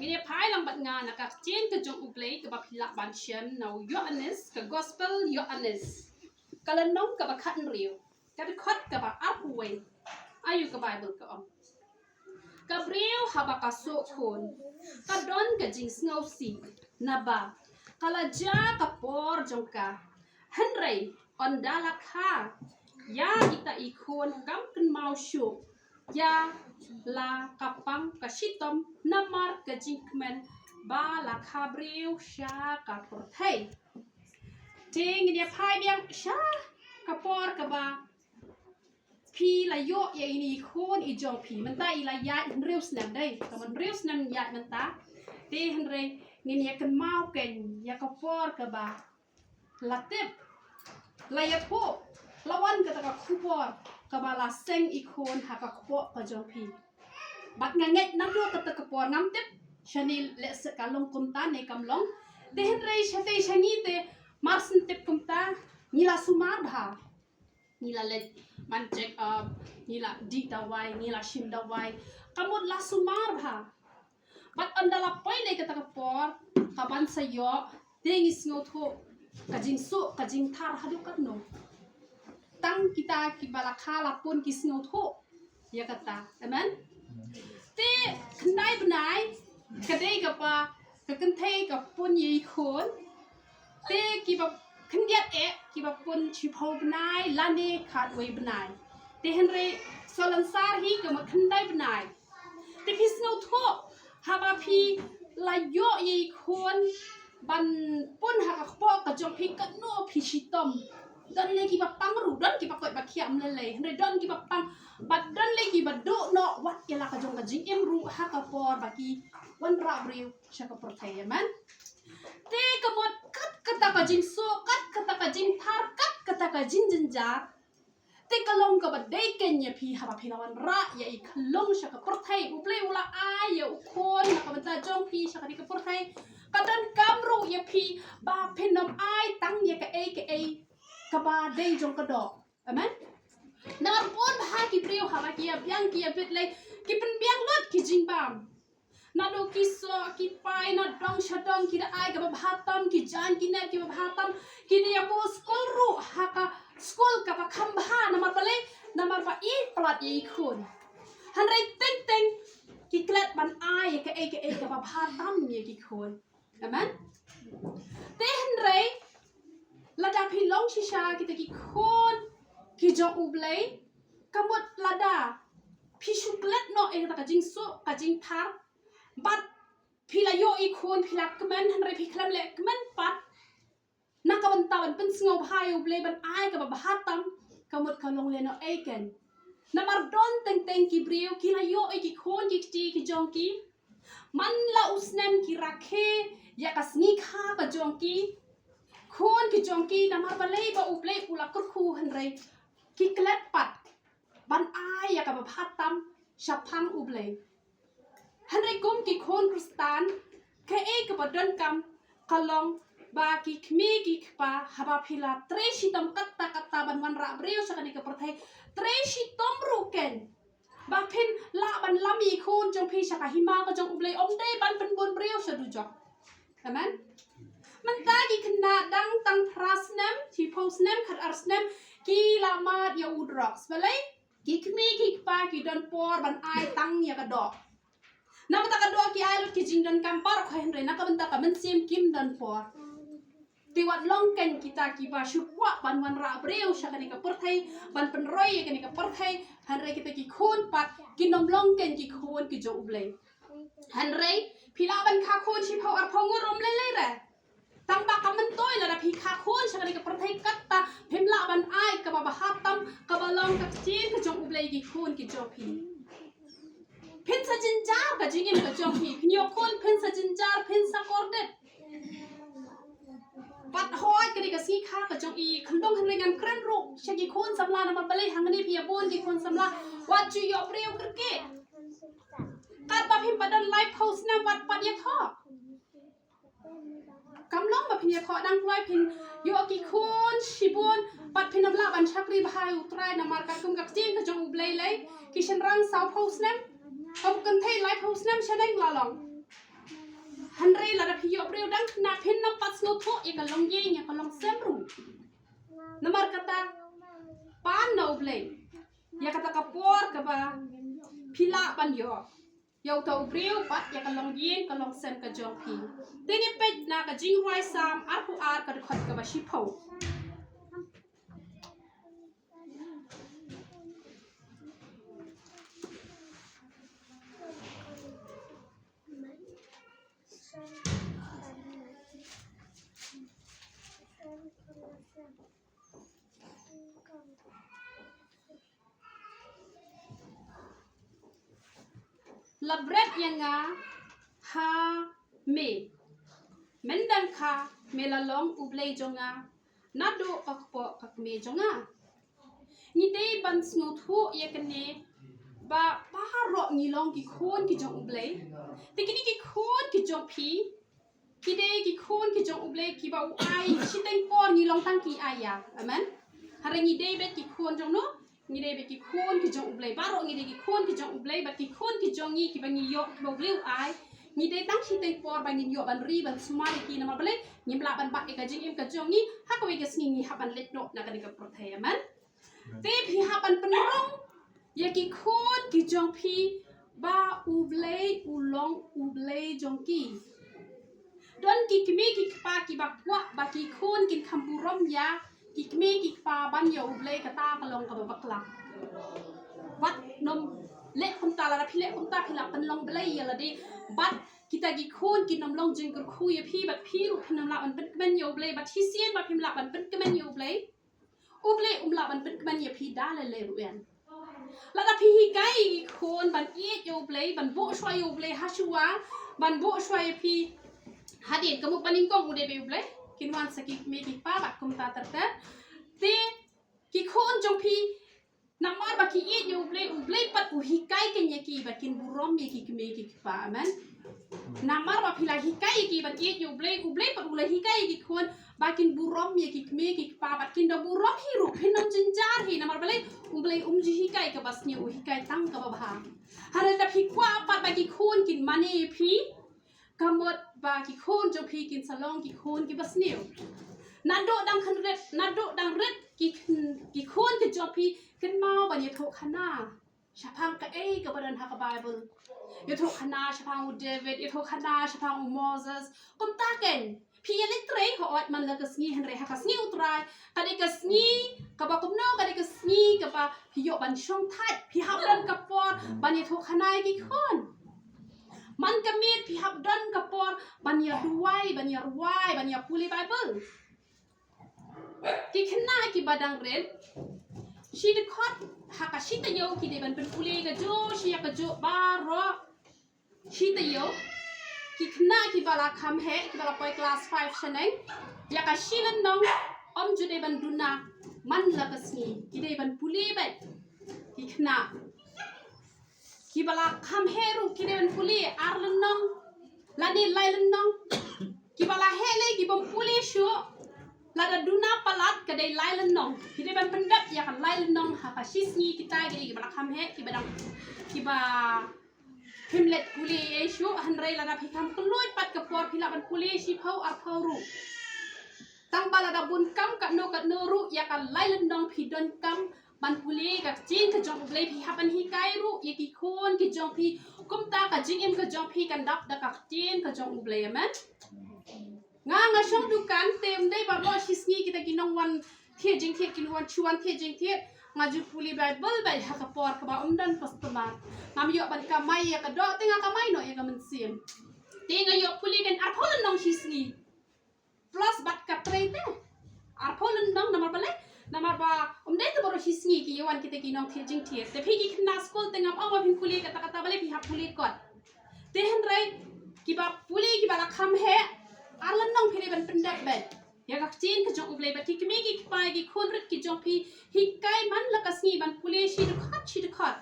ini pai lang bat nga nakak chen ke jong ublei ke ba phila ban chen nau Yohanes ke gospel Yohanes kalanong ke ba khat riu ke bi khat ke ba apwe ayu ke bible ke om Gabriel haba ka so khon ka don ke jing snau si na ba kala ja ka por jong ka henrei on dala kha ya ita ikhon kam kan mau shu ya la kapang kasitom namar kajingmen ba la kabriu sha kaporthai ting dia phai biang sha kapor ka ba phi la yo ye ini khon I jong phi man ta I la ya reus nam dai ka man reus nam ya man ta te henre ngin ya kan mau ken ya kapor ka ba la tip la ya po lawan ka ta ka khupor kabala seng ikon haka kpo ka jongpi bat nganget nando kata kapor ngam tip shani le sekalong kumta ne kamlong dehen rei shate shani te marsin tip kumta nila sumar bha nila le man check up nila di dawai nila shim dawai kamot la sumar bha bat andala pai le kata kapor kaban sayo dengis ngotho kajing su kajing thar hadukat no tang kita kibala khala pun kisno tho ya kata amen te khnai bnai kadai ka pa ka kan thai ka pun yi khon te kiba khndiat e kiba pun chi phau bnai lane khat wei bnai te henre solan sar hi ka ma khandai bnai te pisno tho haba phi la yo yi khon ban pun ha ka kpo ka jong phi ka no phi shitom don lagi bapang ru don ki pakoi bakiam lele hre don ki bapang bat don lagi badu no wat kela ka jong ka jing em ru ha ka por baki wan ra briu sha ka por thai man te ka mot kat kata ka jing so kat kata ka jing thar kat kata ka jing jinja te ka long ka bad dei ken ya phi ha ba phi lawan ra ya I khlong sha ka por thai u ple ula ai ya u khon na ka ba jong phi sha ka ka por thai ka don kam ru ya phi ba phenom ai tang ya ka e kaba dei jong kadok amen na pon bha ki priu ha ki biang ki bit le ki pen biang lot ki jing bam na do ki so ki pai na dong shadong ki da ai ka bha tam ki jan ki na ki bha tam ki ne po school ru ha ka school ka ba kham bha na mar bale na mar ba I plat yi khun han rai teng teng ki klet ban ai ka e ka ba bha tam ye ki khun amen te han rai lada phi long shisha kita ki khon ki jong ublei kamot lada phi shuklet no e ta ka jing so ka jing thar bat phi la yo I khon phi la kmen han re phi khlam le kmen pat na ka ban ta ban pen sngo bhai ublei ban ai ka ba hatam kamot ka long le no e ken na mar don teng teng ki briu ki la yo e ki khon ki ti ki jong ki man la usnem ki rakhe ya ka sngi kha ka jong ki khon ki jongki namar balei ba uplei ula kur khu hanrei ki klet pat ban ai ya ka ba phatam shaphang ublei hanrei kum ki khon kristan ke e ka ba don kam kalong ba ki khmi ki khpa haba phila treshi tom katta katta ban wan ra breu sakani ka prathai treshi tom ruken ba phin la ban lami khon jong phi saka hima ka jong ublei om dei ban pen bon breu sadu jok amen man ta ki kena dang tang prasnem ti posnem khat arsnem ki lama ya udrox balai ki khmi ki pa ki don por ban ai tang ya ka dok na ta ka dok ki ai lu ki jing don kampar khain re na ka ban ta ka man sim kim don por ti wat long ken kita ki ba shukwa ban wan ra breu shakani ka porthai ban pen roi ya kani ka porthai han re kita ki khon pat ki nom long ken ki khon ki jo ublei han re phila ban kha khon chi phau ar phau ngorom le le re tang ba kamen toy la phi kha khon shakani ka prathai katta phimla ban ai ka ba hatam ka ba long ka chin ka jong ublei ki khon ki jo phi phin sa jin jar ka jingin ka jong phi phin yo khon phin sa jin jar phin sa kordet pat hoi ka ka si kha ka jong I khandong han ngan kren ru shaki khon samla na ma balai hangani phi bon ki khon samla wat chu yo preu krke kat ba phim padan live post na wat pat ya tho kam long ba phin ya tho dang loi phin yo ki khon shibon pat phin amla ban chakri bhai utrai na mar ka kum ka chin ka jong ublei lai ki shen rang sau post na kom kan thai live post na shadang la long ฮันเรลาดาพิโยเรียวดังนาเพนน้ำปัสโนโทเอกลองเย่งกลองเซมรูน้ำมันกตาปานนาอุเบลยากตากระปอร์กบะพิลาบันโยยาวเท่าเรียวปัดยากลองเย่งกลองเซมกะจองพีเดนิเป็ดนากะจิงไรซามอาร์พูอาร์กะขัดกบะชิพาวลับเร็ดยังไงฮาเมมันดังค่ะเมลลองอุบเลยจงอ่ะนัดดูอักปอกเมจงอ่ะนี่ได้บันสนุทูยังกันเนี่ยบ้าป้ารอนี่ลองกี่คนกี่จงอุบเลยแต่กี่นี่กี่คนกี่จงพีกี่ได้กี่คนกี่จงอุบเลยกี่บ่าวไอชิดเต็งปอนนี่ลองตั้งกี่อายะอามันฮาร์นี่ได้เบ็ดกี่คนจงเนาะนี่ได้เบ็ดกี่คนกี่จงอุบเลยบ้ารอนี่ได้กี่คนกี่จงอุบเลยบัดกี่คนกี่จงนี่กี่บันนี่ยกบ่าวเลี้ยวไอนี่ได้ตั้งชิดเต็งปอนบันนี่ยกบันรีบันสมาร์กี่น้ำมันเปล่านี่ปลาบันบัดเอกจิงเอ็มกระจงนี่ฮักเอาไว้กับสิ่งนี้ฮับบันเล็กโนนักกันกับโปรเทอามันเตพี่ฮับบันเป็นร้องยากี่คนกี่จงพี่บ้าอุบเลยอุลองอุบเลยจงกี่ดอนกี่เมกี่ปากี่บักวะบักกี่คนกินคำบุรมยากี่เมกี่ปาบันยาอุบเลยกตากระลองกับบักลักวัดนมเละคนตาละพี่เละคนตาพี่หลับเป็นลองเบลยละดิบัดกี่ตากี่คนกินนมลองจึงกระคุยพี่บัดพี่ลูกพี่นมหลับมันเป็นกระเบนยาอุบเลยบัดที่เสียนบัดพี่หลับมันเป็นกระเบนยาอุบเลยหลับมันเป็นกระเบนยาพี่ได้เลยรู้เองแล้วถ้าพี่ไก่คนบันเอียดอยู่เลยบันโบช่วยอยู่เลยฮัชวาบันโบช่วยพี่ฮัดเดียนก็มุกบันนิงกงอุเดบิอยู่เลยกินวันสกิมีกี่ป้าบัดคุมตาตระเตะเตกี่คนจงพี่น้ำมันบักขี้เอียดอยู่เลยปัดอุฮิไก่กันยากี่บัดกินบุรอมมีกี่ป้ามันน้ำมันบักพี่ลาฮิไก่กี่บัดเอียดอยู่เลยปัดอุเลยฮิไก่กี่คนบัดกินบุรอมมีกี่ป้าบัดกินดบุรอมฮิรุพินนจินจาร์ฮีน้ำมันเลยจีฮิไก่กับบัสเนียฮิไก่ตั้งกับบ้าฮาร์ดพี่กว่าปัดบักกี่คนกินมันนี่พี่กำหนดบักกี่คนจะพี่กินสลองกี่คนกี่บัสเนียนัดโดดังคันเร็ดนัดโดดังเร็ดกี่คนกินจะพี่ขึ้นมาบันยาโทขนาชาพังกับกับบันทักกับไบเบิลยาโทขนาชาพังอุเดวิดยาโทขนาชาพังอุโมเสสกุมตาเกนพี่ยันเล็กเตยเขาอดมันเลยก็สงีฮันเรฮักสงีอุตรายกันเด็กสงีกับบักกุมโนกันเด็กสงีกับบักพี่โยบันช่องทัดพี่ฮับดันกับปอนบันยาโทขนากี่คนมันก็มีพี่ฮับดันกับปอนบันยารวยบันยาพูลีไบเบิลกี่ขนากี่บัดังเรนชีดคอดฮักชีตโยกี่เดบันเป็นพูลีกับโจชียกับโจบารอชีตโยกี่ขนากี่บาลาคำเหกี่บาลาไปคลาส5ชั้นเองอยากชีลันน้องจุดเดบันดูนามันลักษณีกี่เดบันพูลีเบ็ดกี่ขนากี่บาลาคำเหรูกี่เดบันพูลีอาร์ลันน้องลานีไลลันน้องกี่บาลาเฮเลยกี่บันพูลีชัวลาดดูนาปลัดก็ได้ไลลันน้องกี่เดบันเป็นดับอยากไลลันน้องฮักชีสนีกี่ตายกี่บาลาคำเหกี่บาดังกี่บาพิมเล็ดพูลีเอชูฮันเรลาดาพิคำกลุยปัดกับปอร์พิลาบันพูลีชีพาวอาพาวรูตั้งบาลาดาบุญกัมกับโนรูอยากไล่ลันน้องพิดอนกัมบันพูลีกับจีนกับจงอุบเลยพิฮับันฮิไกรูอยากกี่คนกี่จงพิกุมตากับจิงเอ็มกับจงพิกันดับดักกับจีนกับจงอุบเลยมั้ยงาช่องดูกันเต็มได้บารอชิสนีkitaกินวันเที่ยจิงเที่ยกินวันชวนเที่ยจิงเที่ยงาจูพูลีไบเบิลไปฮักกับปอร์กับบ้าดันคัสตอมางามยกบันกาไม่อยากกระโดดติงากาไม่หน่อยอยากมันเสียมติงายกพูลีกันอาร์พอลันน้องชิสนี plus บัตกับเตรเต้อาร์พอลันน้องน้ำมันไปเลยน้ำมันบ้าได้ตัวบารอชิสนีกี่วันkitaกินน้องเที่ยจิงเที่ยแต่พี่กี่ขนาสกูลติงเอามาพิมพูลีกตาไปเลยพี่ฮับพูลีก่อนเตหันไรกี่บ้าพูลีกี่บ้าละคำเหอาร์ลันน้องพี่เลยเป็นดับเบ็ดอยากจีนกับจงอุบเลยบัดที่กี่กี่ไปกี่คนรึกี่จงพี่ฮิกไกมันลักษณีบันพูลีชีดขัด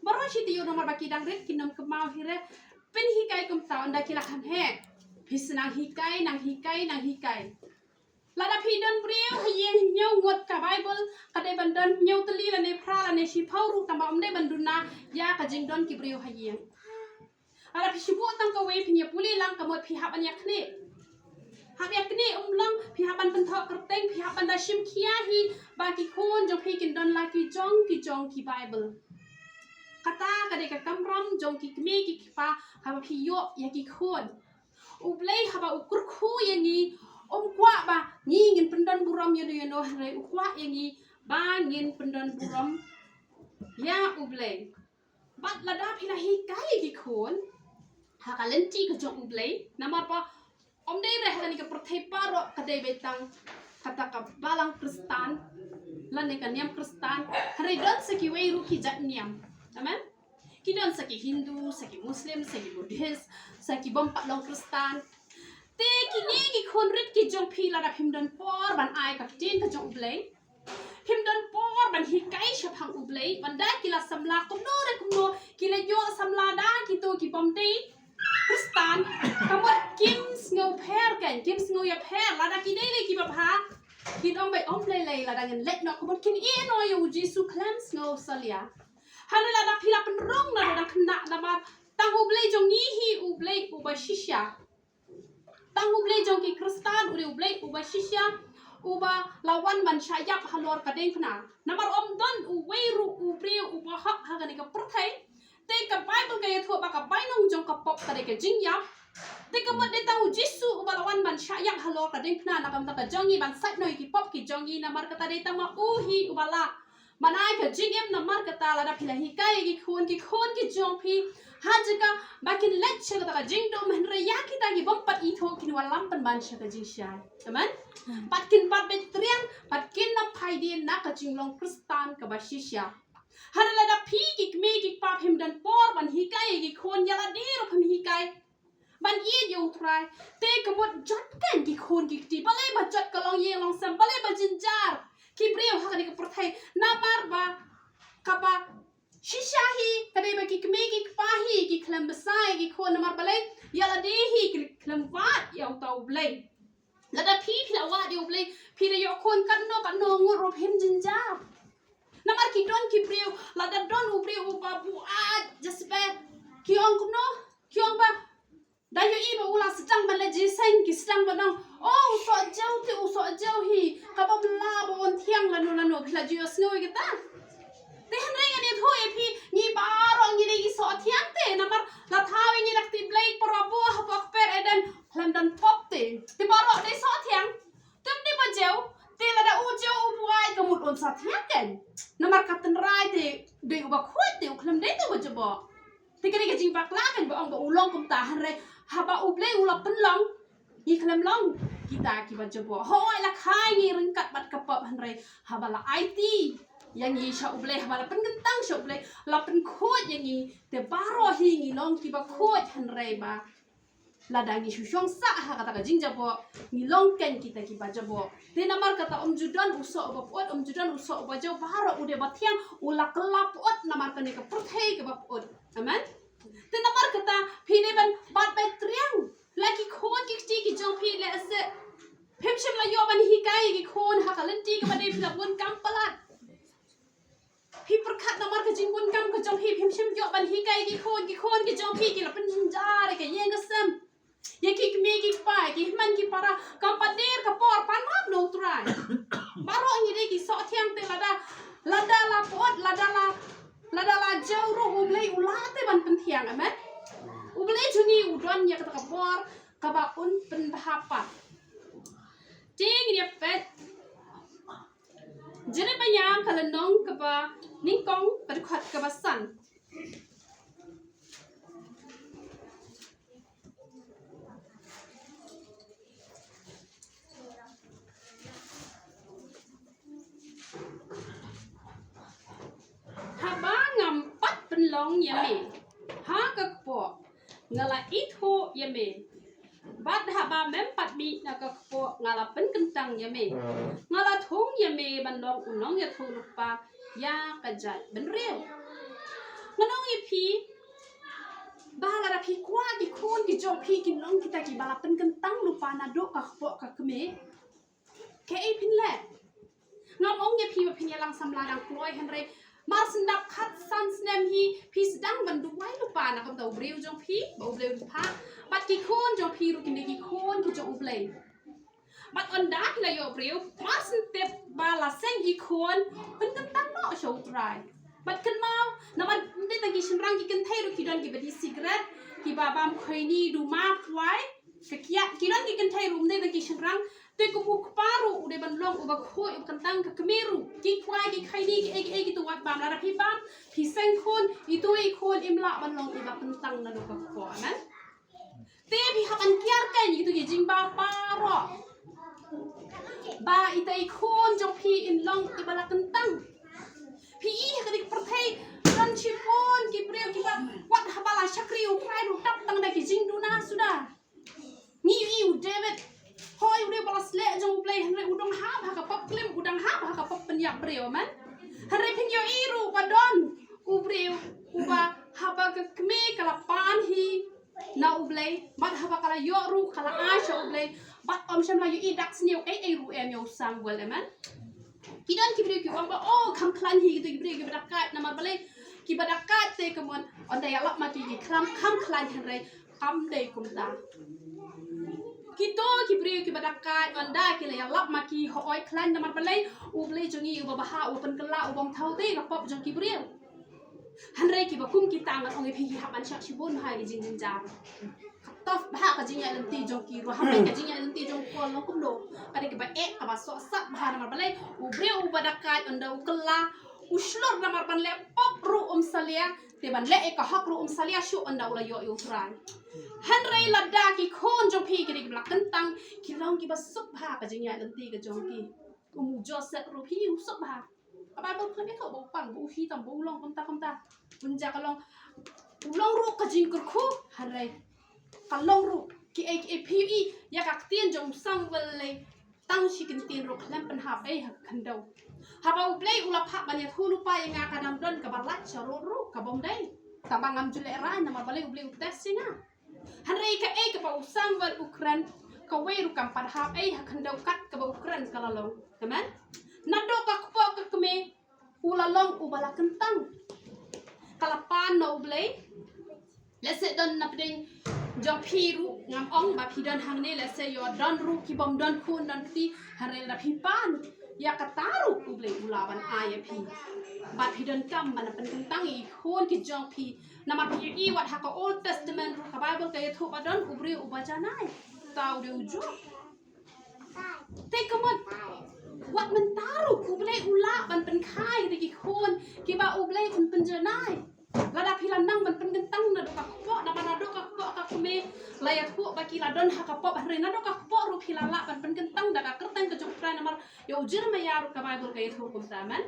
บารอชีติโยนมาบักกี่ดังเร็ดกินน้ำกับมาฮิเรเป็นฮิกไกกุมตาอันใดกี่ละคำแห่พิสนางฮิกไกนางฮิกไกลาดาพี่ดันเปรี้ยวให้ยังเงี้ยวงดกับไบเบิลกระเดบันดันเงี้ยวตลีละในพระละในชีพาวรูตำบำได้บันดุนายากระจิงดอนกิเปรี้ยวให้ยัง ada pisibu tang kawe pinya puli lang kamot pihak banyak ni habyak ni lang pihak ban pentok kerteng pihak ban dashim kiahi bagi kon jong pikin don laki jong ki Bible kata kadai ka kamram jong ki kme ki pa haba piyo ya ki kon ublei haba ukur khu yangi kwa ba ngin pendon buram yono hare ukwa yangi ba ngin pendon buram ya ublei bat lada pila hi kai ki kon hakalenti ka jong ublei nama pa om dei reh kan ka perthai paro kadai betang kata ka balang kristan lan ne ka niam kristan hare don saki wei ru ki jat niam amen kidon saki hindu saki muslim saki buddhist saki bompat long kristan te kini ki kon rit ki jong phi la da phim don por ban ai ka tin ka jong ublei phim don por ban hi kai shaphang ublei ban da kila samla kumno re kumno kila yo samla da ki to ki bom dei kristan kamot kim ngau pher kan kim ngau ya pher la da ki dei le ki ba pha ki dong bai om le la da ngan let no kamot kin e no yo jisu klem ngau salia hana la da phila pen rong na da khna da ma tang ublei jong ni hi ublei uba shisha tang ublei jong ki kristan ublei uba shisha uba lawan man syayap halor kadeng khna namar om don uwei ru ubreu uba hak ha ka ni ka perthai te ka Bible ka yatho ba ka bainong jong ka pop kare ka jingyap te ka mod de tahu jisu uba lawan man syayap halor kadeng khna na kam ta ka jongi ban sat noi ki pop ki jongi namar kata de tama uhi uba la manai ka jingem namar kata la da phila hi kai ki khon ki jong phi hajika bakin let chega ka jingdo men re yaki ta ki bompat I tho kin walam pan ban chega jingsha amen patkin pat betrian patkin na phaidin na ka jinglong kristan ka bashisha harala da phi ki me ki pa phim dan por ban hi kai ki khon yala de ro phim hi kai ban I yo try te ka bot jot kan ki khon ki ti balai ba jot ka long ye long sam balai ba jinjar ki breu ha ka ni ka perthai na mar ba ka ba shishahi kadai ba ki kme ki pahi ki khlam basai ki khon namar balai yala de hi ki khlam wat yaw tau blai lada phi phila wa de blai phi de yo khon kan no ngur ro phem jinja namar ki don ki breu lada don u breu ba bu a jasbe ki ong no ki ong ba da yo I ba ula sedang ban la ji sen ki sedang ba nong oh so jau hi ka ba la ba on thiang la no phila ji yo snow ki ta te han rai ani tho e phi ni baro ni re gi so thiang te namar la thawi ni rakti blade pro bo ha pok per eden hlam dan pop te baro de so thiang tum de ba jau te la da u jau u buai ka mut on sa thiang ken namar katan rai te de ba khoi te hlam de to ba jabo te kani ka jing bak la kan ba ong ba ulong kum ta han re ha ba u blade u la pen long ni hlam long kita ki ba jabo hoi la khai ni ring kat bat ka pop han re ha ba la IT yang ni sha ubleh bala pen gentang sha ubleh la pen khot yang ni te baro hi ni long ki ba khot han rei ba la da ni shushong sa ha kata ka jing jabo ni long ken kita ki ba jabo te namar kata judan uso ba pot judan uso ba jo baro ude ba thiang ula kelap ot namar kan ka perthai ka ba ot amen te namar kata phine ban bat ba triang lagi khot ki ki jong phi le ase phem shem la yo ban hi kai ki khon ha ka len ti ka ba dei phla bun kam palatพี่ประคัดน้ำมันก็จริงวนกำก็จงพี่พิมพ์เชื่อมโยบันฮีไกกี่คนกี่จงพี่กี่ละเป็นจินจาร์กี่ยังก็ซ้ำยังกี่มีกี่ไปกี่มันกี่ปารากำปัดเดียร์กับปอร์ปันมากโนตรายบารองยี่ได้กี่สอเทียงเตละดาลาปอดละดาลาเจ้าโรอุเบลอุลาเตบันเป็นเทียงไหมอุเบลชุนีอุดรเนี่ยกับปอร์กับบ้าอุนเป็นบ้าปัดจริงเนี่ยเป็ดjadi banyak kalau nong keba ningkong berkuat kebasan. Haba ngampat penlong yame, ha kekpo ngala itu yame. Bad haba mempat mi nak kekpo ngala pen kentang yame. Ngala thong yame bandong unong ya thong lupa ya kajat benreu. Nganong ipi bala ra pi kwa ki khon ki jong pi ki long kita ki bala pen kentang lupa na do kekpo kekme. Ke ipin le. Ngam ong ye pi ba pin ya lang samla dang kloi henre มาสนับคัดซันสแนมฮีพีสดังบันดูไว้ลูกป่านะคำตัวเรียวจงพีบ่เรียวพะบัดกี่คนจงพีรูกินกี่คนที่จงอุบเลยบัดอันดาที่เราอยู่เรียวมาสเต็ปบาลาเซนกี่คนเป็นกันตั้งเนาะโชว์ไรบัดกันมานะมันได้ตั้งกี่ชิ้นรังกี่กันเทรูกี่ดอนกี่บัดดีซิกเรตกี่บาบามเคยนี่ดูมากไว้กี่ดอนกี่กันเทรูได้ตั้งกี่ชิ้นรังตัวกูบุกปารูอุดบันลงอุบะโคยอุบกันตั้งกับเมรูกี่ควายกี่ใครนี่กี่กี่ตัววัดบามแล้วพี่บ้ามพี่เซนคนอีตัวอีคนอิมละบันลงอุบะกันตั้งนั่นก็ขอนะเต้พี่ฮับอันเกียร์กันยี่ตัวยี่จิงบาปารอบาอีตัวอีคนจงพี่อินลงอุบะละกันตั้งพี่อีกติกประเทศรันชิฟอนกี่เปรี้ยวกี่บาวัดฮับลาชักริวใครรู้ตับตั้งได้กี่จิงดูนะสุดานี่อีวเดวิดพอยอุดบาลสเลจงเพลย์ฮันเรอุดงฮาบฮักกับป๊อปกลิมอุดังฮาบฮักกับป๊อปเป็นยักเปรี้ยวมันฮันเรพิญโยอีรูบาดอนอุเปรี้ยวอุบาฮับกับเมฆกับปานฮีนาอุเบลบัดฮับกับลายอรูกับลาอาชอุเบลบัดอมชัมลายอีดักสเนียวรูเอ็มโยซังเวลมันกิดันกิบเรียกว่าโอ้คำคลันฮีกิบเรียกกิบดักไก่นามาเบลกิบดักไก่เตะกมันอันใดลับมากี่คำคลันฮันเรคำเดกุมตาkita kibri kibadakai anda kile yang lap maki hooi klan namar balai ublei jongi ubabaha upen kela ubong thaute lapop jong kibri hanrei kibakum kita angat ongi phi hapan syak sibun hai jing jing jar tof baha ka jing ya lenti jong ki ro hamai ka jing ya lenti jong ko lo kum do kade kiba ka ba so sak baha namar balai ubre ubadakai anda ukela uslor namar ban le pop ru salia teban le ka hak ru salia shu anda ula yo utrai Henry lada ki kon jong pi ki blak kentang ki long ki basuk ba ka jing ya lenti ka jong ki Joseph ru pi usuk ba apa bo kle ko bo pang bo hi tam bo long kom ta bunja ka long ru ka jing kur khu Henry ka long ru ki pi ya ka tien jong sang vel le tang shi kin tien ru klam pan hap ai kan do ha ba play ula pha ban ya thu lu pa ya nga ka dam don ka ba lat cha ru ka bom dai ta ba ngam jule ra na ma ba le u test singa Henry ka ka ba usang vel Ukraine ka we ru kam pan hap ai kan do kat ka ba Ukraine ka lalong amen nado ka ko ka keme ula long u bala kentang kalapan no blay let's say don na pding jong piru ngam ong ba pi don hang ne let's say yo don ru ki bom don kun don ti Henry la pi pan ya kataru u blay ula ban ai pi ba pi don kam ban pen kentang i kun ki jong pi nama pi i wat ha ka old testament ru ka bible ka thu ba don u bri u ba janai tau de uju take onวัดมันตารุกูเบลอุละมันเป็นค่ายแต่กี่คนกี่บ่าอุเบลมันเป็นเจนายระดับพิลันนั่งมันเป็นกันตั้งนะดูกับพวกนะมันดูกับพวกกับเมย์ลายพวกบากีลาดอนหักกับพวกอะไรนะดูกับพวกรูพิลันละมันเป็นกันตั้งดักกระตั้งกระจกไฟนะมันยาวจิรมายารุกับไบเบิลกับทุกคนแต่มัน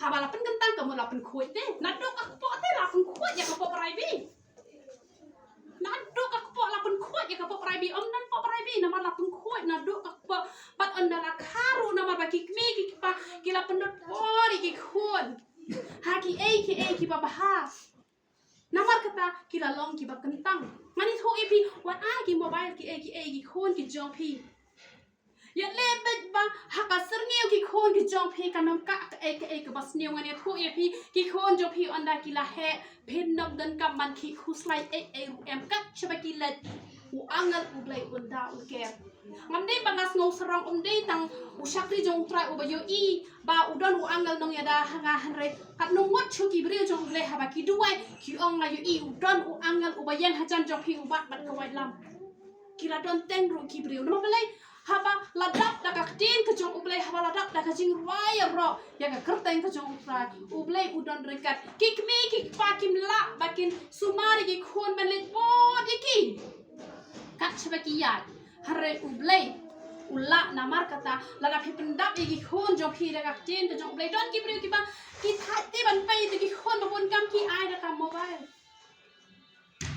หาบาลเป็นกันตั้งกับมันละเป็นคุยเต้นะดูกับพวกเต้ละเป็นคุยอย่างกับพวกอะไรบีนัดดูกับพวกเราเป็นขวดอย่างกับพวกไรบีนั้นพวกไรบีน้ำมันเราเป็นขวดนัดดูกับพวกปัดอันดาราคารูน้ำมันบากิมีกิปะกิลาเป็นรถบอดีกิขวดหากิกิปะบ้าน้ำมันกระตากิลาลองกิบกันตั้งมันนี่ทุกอีพีวันอ้ากิโมบายกิขวดกิจองพีอย่าเล่นเป็นบ้าหักกระเนียวกิโคนกิจองพีกันน้ำกะกับบาสเนียวกันเนี่ยทุกอีพีกิโคนจองพีอันดากิลาแห่เพนนำเดินกับมันคิคุสไลรูเอ็มกัดชบกิเลตอูอังเงินอูเบลอุนดาอูแกมันได้บังคับงงสรองได้ตั้งอูชักที่จงตรายอูบโยอีบ่าอูดอนอูอังเงินนงยาดาหางาฮันเรกัดนงวัดชูกิบริวจงเลยฮาบากิด้วยคิอองมาโยอีอูดอนอูอังเงินอูบยันฮัจันจงพีอูบัดกวายลำกิลาดอนเต็งรูกิบริวนั่นมาเลยฮาบะระดับดักตีนกระจงอุเบลฮาบะระดับดักจิงไรรอยังกระเตงกระจงอุตรายอุเบลอุดอนริกัดกิกมีกิกปากิมละบักินสุมาริกิคนมันเล็ดบอดิกิกัดชบกิยาฮาเรอุเบลอุละนามารกตาระดับพิเป็นดับกิคนจงพีดักตีนกระจงอุเบลดอนกิบริวกิบะกิทัดที่บันไปกิคนมาบนกำกิไอดักโมบาย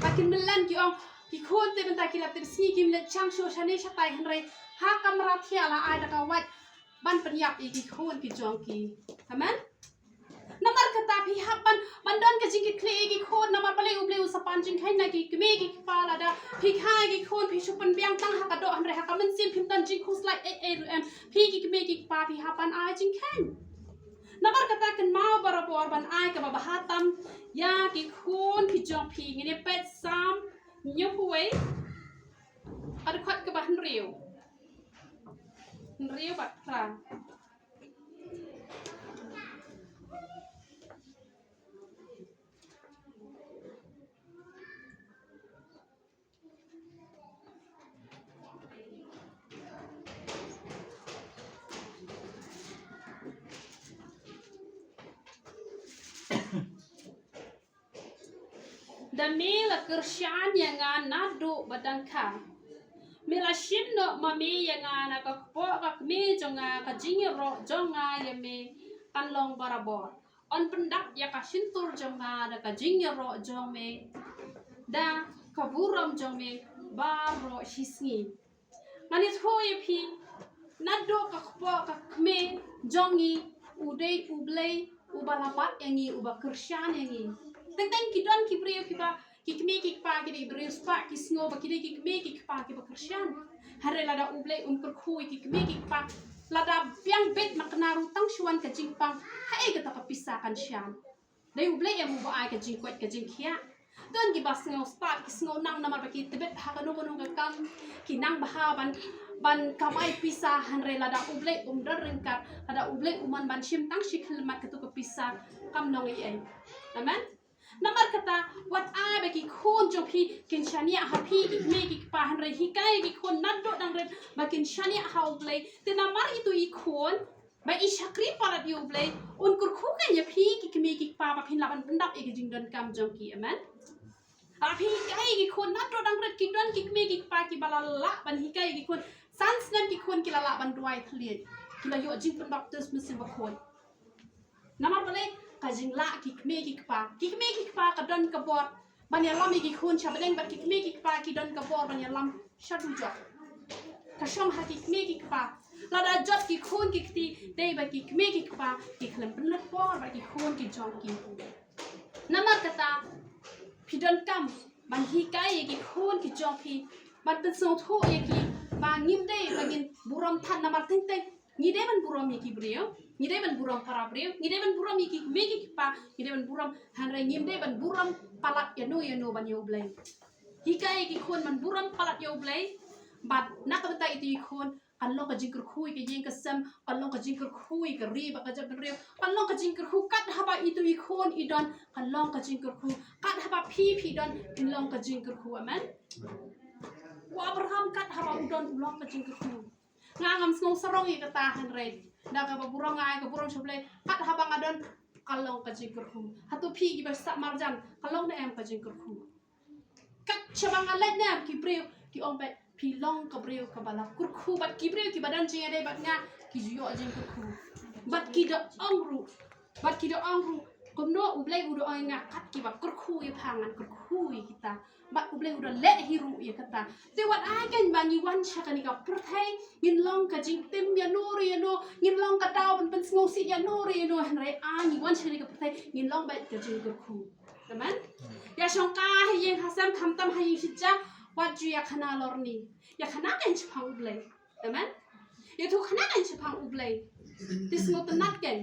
บักินมันเล่นกิองกิคนเตเป็นตากิลับเตสีกิมเล็ดช่างโชชันนี่ชักไตฮันเรหากำราเทียละไอดักวัดบันปัญญาอีกคนกิจองกีทำไมน้ำมันกระตาพิฮับบันดอนกับจิงกิเคลีอีกคนน้ำมันไปเลยอุเบลสปันจิงแค่ไหนกิเมกิปาลาดาพิข่ายอีกคนพิชุปันเบียงตั้งหักกระโดดฮันเรหักมันซิมพิมตันจิงคุสไลหรือเอ็มพิกิเมกิปาพิฮับบันไอจิงแค่ Namar katakan mau barabor ban ai ka bahatam ya ki khun ki jong phi ngene pet sam nyuhuai ada khat ka ban riu bat pra Dami la Krishtian yang nado badangka. Mila shinno mami yang na ka po ka mi jonga ka jingiro jonga yame kanlong barabor. On pendak ya ka shintur jonga da ka jingiro jome da ka buram jome baro hisngi. Nganit hoye pi nado ka po ka mi jongi udai ublay ubalapat yangi uba Krishtian yangi. Tentang kidon kibrio kiba kikme kikpa kidi brio spa kisngo ba kidi kikme kikpa kiba Krishtian hare lada ublay kurkhui kikme kikpa lada biang bet maknaru tang shuan ka jingpang hae kata kapisakan sian dai ublay ya muba ai ka jingkwet ka jingkhia don giba sngo spa kisngo nang namar ba ki tebet ha kanu kanu ka kam kinang baha ban kamai pisah hanre lada ublay ringkat lada ublay uman ban shim tang shikhlmat katu kapisa kam nongi ai amen Namar kata wat a bagi khon jo phi kin shania ha phi ikme ki pahan re hikai ki khon nado dang re bakin shania ha ublay te namar itu i khon ba i shakri parat yu ublay un kur khu kan ya phi ki kme ki pa phin laban pendap e jing don kam jong ki amen a phi kai ki khon nado dang re ki don ki kme ki pa ki balala ban hikai ki khon sans nam ki khon ki lala ban duai thliet ki la yo jing pendap tes mesin ba khon namar balai kajing la kikme kikpa kadon kabor ban ya lam ki khun chabeng bat kikme kikpa ki don kabor ban ya lam shadu jot kashom ha kikme kikpa lada jot ki khun kikti dei ba kikme kikpa ki khlam penlet por ba ki khun ki jong ki namar kata pidon kam ban hi kai ki khun ki jong pi ban ten so tho ye ki ba ngim dei bagin buram than namar teng teng ni dei ban buram ye ki brio ni dei ban buram para brio ni dei ban buram ki megi pa ni dei ban buram hanre ngim dei ban buram palat ya no ban yo blay hikai ki khon ban buram palat yo blay bat nak ta itu khon kanlo ka jingkur khui ke jing ka sam kanlo ka jingkur khui ka ri ba ka jab ri kanlo ka jingkur khu kat haba itu khon idon kanlo ka jingkur khu kat haba phi don kanlo ka jingkur khu amen wa abraham kat haba udon ulong ka jingkur khu ngam snong sarong i kata hanre da ka burong ai ka burong shoble kat habang adon kalong ka jingkur khu hatu phi gi ba sa marjan kalong na em ka jingkur khu kat chabang alet na ki breu ki ombe phi long ka breu ka bala kur khu bat ki breu ki badan jing ade bat nga ki juyo jingkur khu bat ki da angru komno ublai udo ai nga kat ki ba kur khu i phangan kur khu i kita bat ublai udo le hiru ya kata te wat ai kan bangi wan chakani ka perthai ngin long ka jing tem ya no ngin long ka daw ban sngo si ya no hanre ani wan chakani ka perthai ngin long ba ka jing kur khu teman ya shongka yeng hasam khamtam hayi sija wat ju ya khana lorni ya khana kan chpang ublai teman ya tu khana kan chpang ublai tismo tenat kan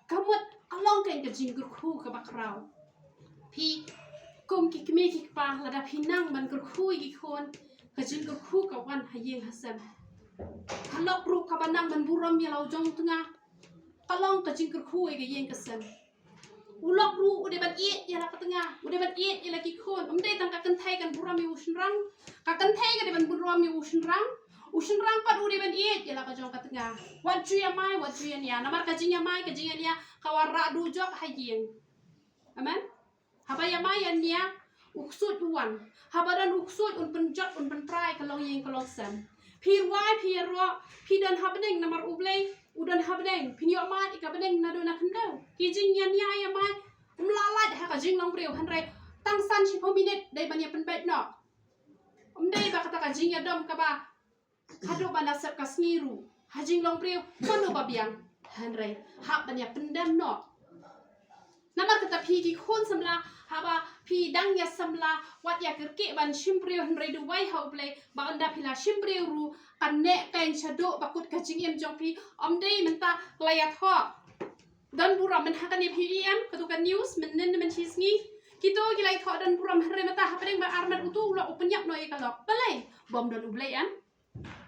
kamut along kan ka jing kur khu ka bakrau pi kum ki kme ki pa lada pinang ban kur khu ki khon ka jing kur khu ka wan hayeng hasam halok ru ka banang ban buram ya lau jong tengah kalong ka jing kur khu ka yeng ka sam ulok ru ude ban iet ya la ka tengah ude ban iet ya la ki khon umde tang ka kan thai kan buram yu shin rang ka kan thai ka de ban buram yu shin rang pat ude ban iet ya la ka jong ka tengah wat ju ya mai wat ju ya nia namar ka jing ya mai ka jing ya nia ka warra du jok hayeng amen haba ya mai ya nia uksut uwan haba dan uksut un penjot un pentrai kalong yeng kalong sam pir wai pir ro pi dan habneng namar ublei udan habneng pin yo mai ka beneng na do na khandau ki jing ya nia ya mai mlalat ha ka jing long breu hanre tang san chi minute dai ban ya pen bet no dai ba kata ka jing ya dom ka ba hado bana sep ka sniru ha jing long breu kono ba biang hanre ha ban ya pendam no namar kata pi ki khon samla haba pi dang ya samla wat ya kerke ban shimpreu hanre du wai ha ublei ba anda pila shimpreu ru kan ne kain chado bakut ka jing em jong pi dei menta layat ho dan buram men hakan PEM ketukan news men men chisngi kita gilai thok dan buram hare mata hapeng ba armat utu la upenyap noi kalok balai bom dan ublai am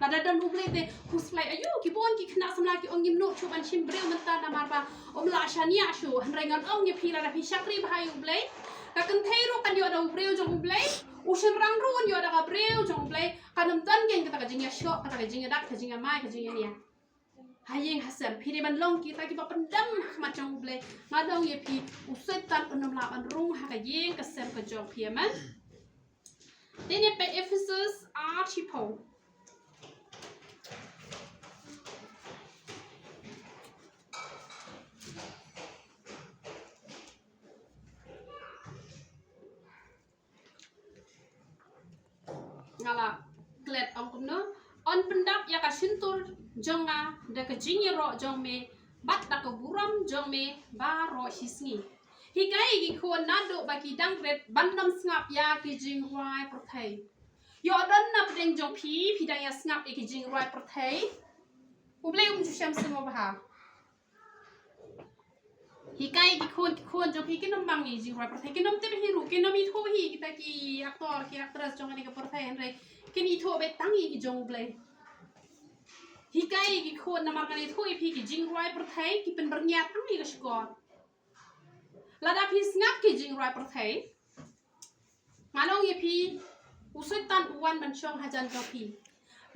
lada dan ublai te huslai ayu ki bon ki khna samla ki ong yimno chuban chim breu mata na marba omla shania shu hanrengan ong ye phila da phi shakri bhai ublai ka kan theiru kan yo da ubreu jong ublai usin rang ruan yo da ka breu jong ublai kanam tan geng kata ka jingya shok kata ka jingya dak ka jingya mai ka jingya nia hayeng hasam phi man long kita ki ba pendam macam ublai ngadong ye phi usetan unom la ban rung ha ka yeng ka sem ka jong phi man then ye pe Ephesus archipel ngala klet ong kumno on pendap ya ka sintur jonga da ka jingiro jong me bat da ka buram jong me ba ro hisngi hikai gi ko nado ba ki dang red bandam snap ya ki jing wai prothai yo dan na pdeng jong phi dang ya snap e ki jing wai prothai uble ju sham simo ba hikai gi khon jong phi ki nom bang ni jing wai prothai ki nom te hi ru ki nom i tho hi kita ki actor ki actress jong ani ka prothai en re kini tho be tangi ki jong ble hikai ki khon na mar kani thui phi ki jing roi prothai ki pen bernya tangi ka skor lada phi snap ki jing roi prothai nganong ye phi usoi tan uwan ban chong hajan jo phi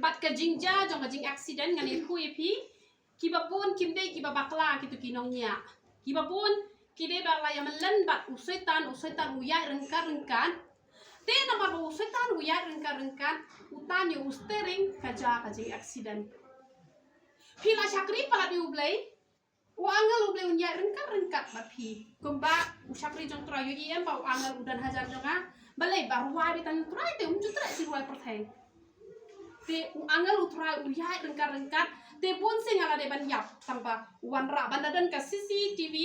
bat ka jing ja jong ka jing accident ngani thui phi ki ba pon kim dei ki ba bakla ki tu ki nong nya ki ba pon ki dei ba la ya man bat usoi tan uya rengkan te na ba usoi tan uya rengkan utan yo ustering ka ja ka jing accident pila syakri pala di ublay uangal ublay unya rengkat ba phi kumba usyakri jong trayo iem ba uangal udan hajar jonga balai baru wari tan trai te jutra si ruai perthai te uangal utrai uya rengkat te pun singala de ban yap tamba uan ra bandadan ka CCTV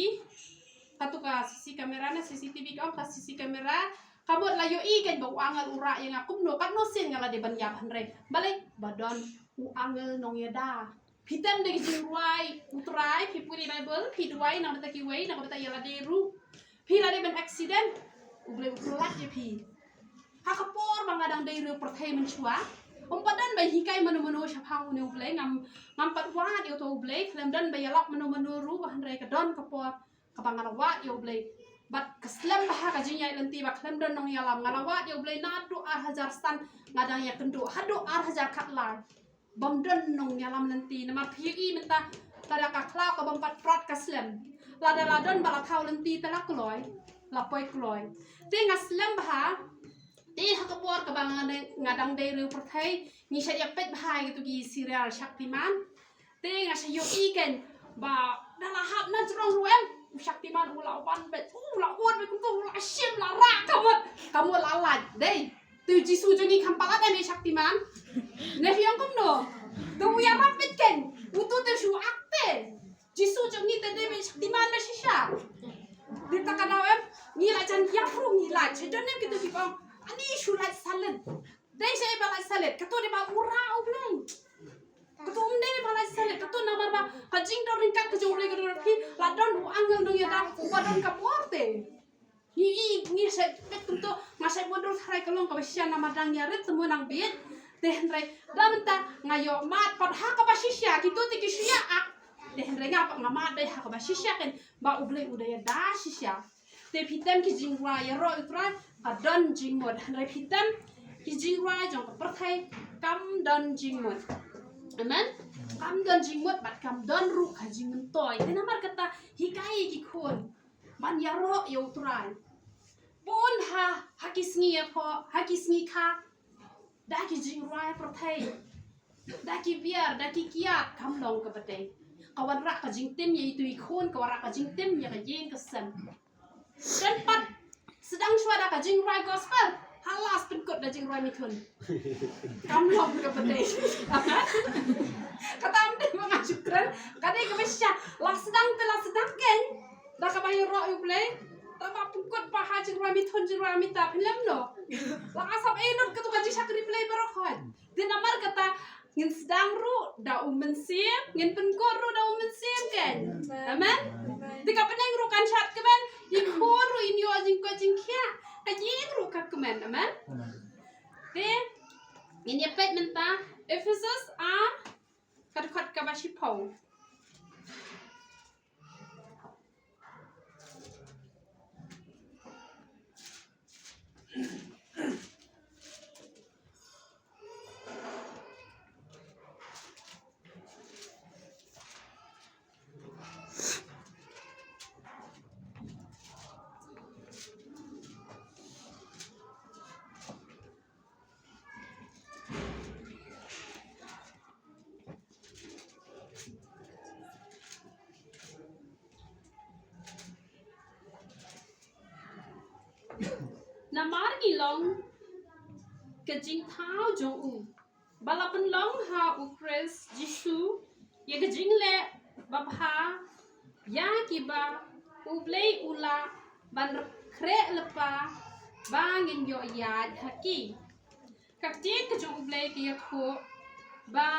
katuka CC kamera na CCTV ka CC kamera kabot layo ikan ba uangal ura yang akum no kan no singala de ban yap hanre balai badon uangal nong yada Pitam de jiwai utrai pipuri bible pidwai na mata kiwai na mata yala deru pila de ban accident uble ulat je pi hakapor bangadang deru perthai menchua umpadan bai hikai manu syapang ne uble ngam patwa de to uble klam dan bai yalak manu ru bahan re ka don kapor kabangalawa yo uble bat keslam bah ka jinya lenti ba klam dan nong yalam ngalawa yo uble na do 1000 stan ngadang ya kendo hado 1000 katlar bamdan nong yalam lenti nama PI menta tada ka klau ka bampat prot ka slam lada bala thau lenti tala kloi la poi kloi te ngaslam bha te hakapor ka bang ngadang de ru perthai ni sha ya pet bhai gitu ki serial Shaktiman te ngasha yo iken ba dala hap na jrong ruem Shaktiman ula pan bet ula on be ku ula shim la ra kamu la la dei tu jisu jongi kampala dan Shaktiman ne hiang kom no tu ya rapid ken utu te shu akte jisu jongi te de Shaktiman na shisha di takana em ni la chan ya fru ni la che don nem kitu ki ani shu la salad dei se ba la salad kato de ba ura obleng kato umde de ba la salad kato na ba ka jing do ringkat ke jong le ke do phi la don u angel do ya da u ba don ka porte ni se betul masai bodoh tharai kalong ka basya na madang ya ret temu nang bit dehnrai damta ngayo mat pat ha ka basisya kitu ti kisya ak dehnrai ngapa ngamat dai ha ka basisya ken ba uble udaya da sisya te pitam ki jingwa ya ro utran ka don jingmod dehnrai pitam ki jingwa jong ka perthai kam don jingmod amen kam don jingmod bat kam don ru ka jingmen toy te namar kata hikai ki khon man ya ro yo utran pun hakisngi apa hakisngi ka daki jingrai perthai daki biar daki kiat kam long ka patay kawan rak ka jingtim ya itu ikon kawan rak ka jingtim ya ka jing kesan dan pat sedang suara ka jingrai gospel halas penkot da jingrai mithun kam long ka patay kata amde mangajukran kadai ka besya la sedang ken da ka bayo ro yu play tama pungkot pa ha jingrai mithun jingrai mita film no la asap enot ka tu ka jisakri play baro khoi din amar kata ngin sedang ru da mensim ngin penkor ru da mensim kan amen tika peneng ru kan chat kemen ikor ru in yo jing ko jing kya ajing ru ka kemen amen te ngin ye pet menta Ephesus a kat khat ka bashi pau Namar ni long ke jing thao jong u balapan long ha u Chris Jisu ye ke jing le babha ya ki ba u play ula ban kre lepa bangin yo ya haki kak ti ke jong u play ki ya ko ba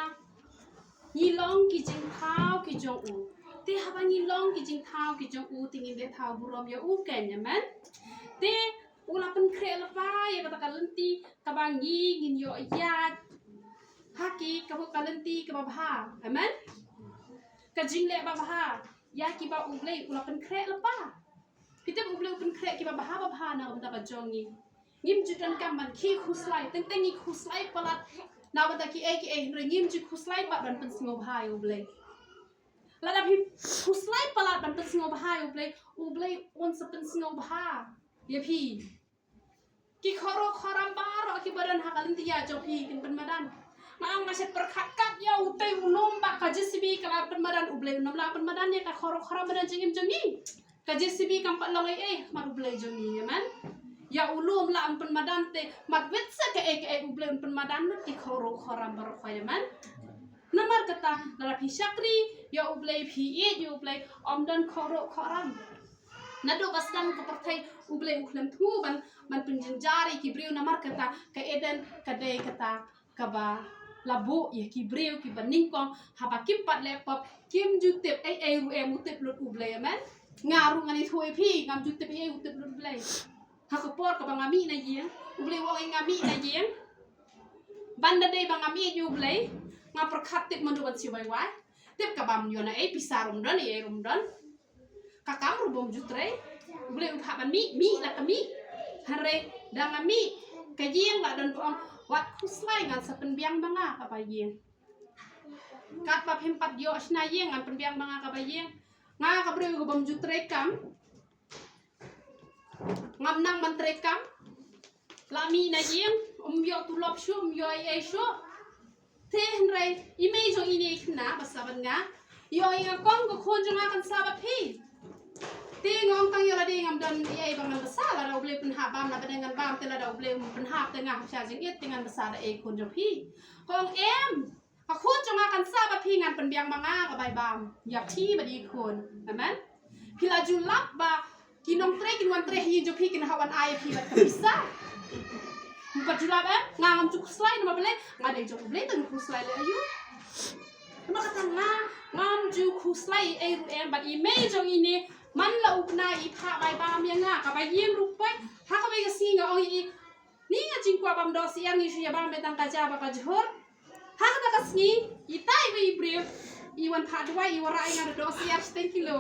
ni long ki jing thao ki jong u te ha ba ni long ki jing thao ki jong u tingin de thao burom ya u ken ya man te ula pen kre lepa ya kata kalenti kabangi ngin yo ya haki kabu kalenti kababha amen ka jingle babha ya ki ba uble ula pen kre lepa pite uble pen kre ki babha babha na unda ka jongi ngim judan kaman ki khuslai teng teng ni khuslai palat na bata ki e ngim ju khuslai ba ban pen singo bha uble lada phi khuslai palat ban pen singo bha uble on sa pen singo bha ya phi ki khoro khoram baro ki badan hakalin tiya jo phi kin pen madan maang maset perkat kat ya utai ulom ba ka jesibi ka pen madan uble nam la pen madan ya ka khoro khoram badan jengim jengi ka jesibi kam pat long mar uble jengi ya man ya ulom la pen madan te mat wetsa ka uble pen madan ti khoro khoram baro ya man namar kata la phi shakri ya uble phi ya uble omdan khoro khoram nado basdam ko perthai uble ukhlem thu ban penjari ki briu namar kata ka eden ka de kata ka ba labu ya ki briu ki baning kong haba kim pat lepop kim jutep ai ru utep lut uble man ngaru ngani thui phi ngam jutep ai utep lut uble ha ko por ka bangami na yeng uble wo ngami na yeng banda de bangami uble nga perkhat tip mandu ban si wai wai tip ka bam yona ai pisarum don ai rum don kakam rubom jutre boleh upah mi la kami hare dangami kajing la dan tuang wat kuslai ngan sa penbiang banga ka bayeng kat pa phempat yo sna yeng ngan penbiang banga ka bayeng nga ka bre rubom jutre kam ngam nang mantre kam lami na yeng yo tulop shu yo ai shu te hre imei jo ine khna basaban nga yo inga kong ko khon jo nga kan sabat phi ngong tang yala ding am dan ai bangan besar la ble pen ha bam na dengan bam te la ble pen ha te ngah sha jing et dengan besar ai kun jo phi kong em ka khun jo nga kan sa ba phi ngan pen biang manga ka bai bam ya thi ba di kun amen phi la ju lap ba kinong tre kin wan tre hi jo phi kin hawan ai phi ba ka bisa ba ju lap ngam ju slide ma ble nga de jo ble ten ku slide le ayu ma kata ngam ju ku slide ai ru em ba i me jo ini man la upna i pha bai bam ya nga ka bai yem rupai ha ka bai ka singa ong i ni nga jingkwa bam do si yang ni shu ya bam betang ka ja ba ka jhor ha ka ka singi i tai bai breu i wan pha dwai i wara nga do si ya 10 kilo